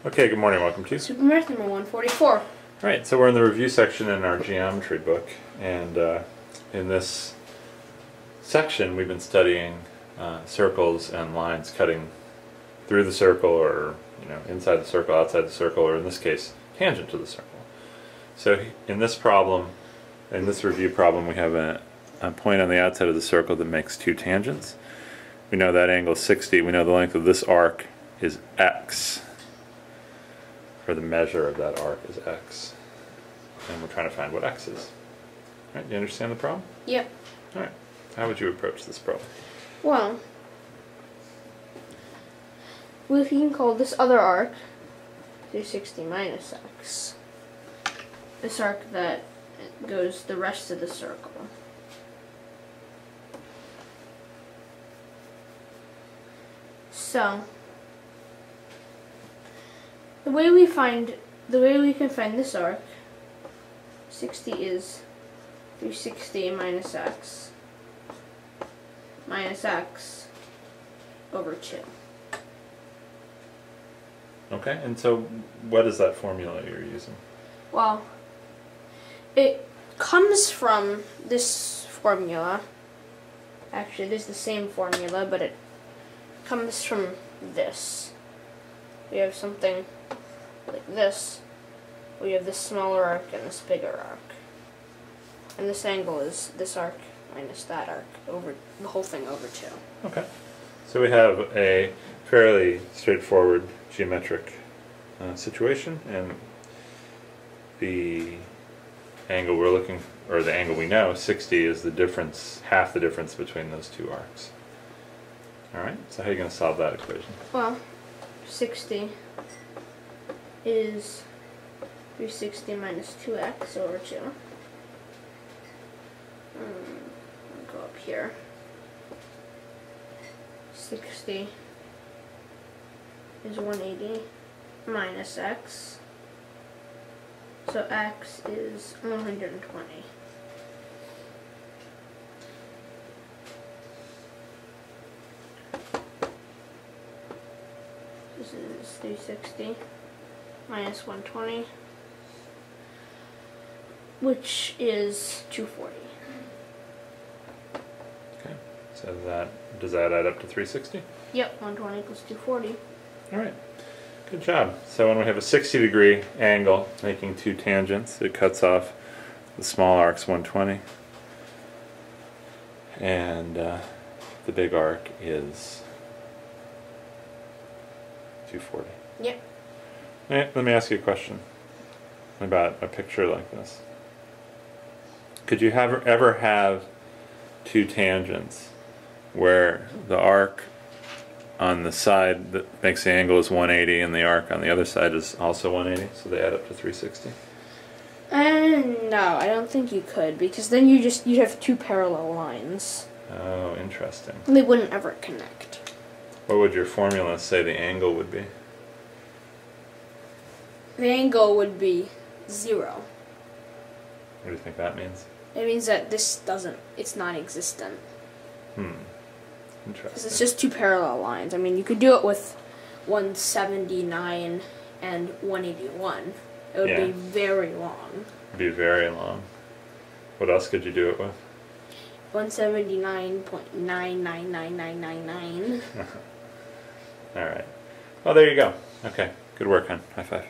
Okay, good morning, welcome to SuperMath number 144. Alright, so we're in the review section in our geometry book, and in this section we've been studying circles and lines cutting through the circle, or inside the circle, outside the circle, or in this case, tangent to the circle. So in this problem, in this review problem, we have a point on the outside of the circle that makes two tangents. We know that angle is 60, we know the length of this arc is x. Or the measure of that arc is x. And we're trying to find what x is. Right, do you understand the problem? Yep. Alright, how would you approach this problem? Well, we can call this other arc 360 minus x. This arc that goes the rest of the circle. So, the way we can find this arc, 60 is 360 minus x over 2. Okay, and so what is that formula you're using? Well, it comes from this formula. Actually, it is the same formula, but it comes from this. We have something like this. We have this smaller arc and this bigger arc. And this angle is this arc minus that arc over the whole thing over 2. Okay. So we have a fairly straightforward geometric situation, and the angle we're looking, or the angle we know, 60, is the difference, half the difference between those two arcs. Alright, so how are you going to solve that equation? Well, 60 is 360 minus 2x over 2. I'll go up here. 60 is 180 minus x. So x is 120. This is 360 minus 120, which is 240. Okay, so does that add up to 360? Yep, 120 equals 240. Alright, good job. So when we have a 60-degree angle making two tangents, it cuts off the small arc's 120, and the big arc is 240. Yep. Let me ask you a question about a picture like this. Could you ever have two tangents where the arc on the side that makes the angle is 180 and the arc on the other side is also 180, so they add up to 360? No, I don't think you could, because then you'd have two parallel lines. Oh, interesting. They wouldn't ever connect. What would your formula say the angle would be? The angle would be 0. What do you think that means? It means that it's non-existent. Interesting. Because it's just two parallel lines. I mean, you could do it with 179 and 181. It would be very long. It'd be very long. What else could you do it with? 179.999999. Alright. Well, there you go. Okay. Good work, hon. High five.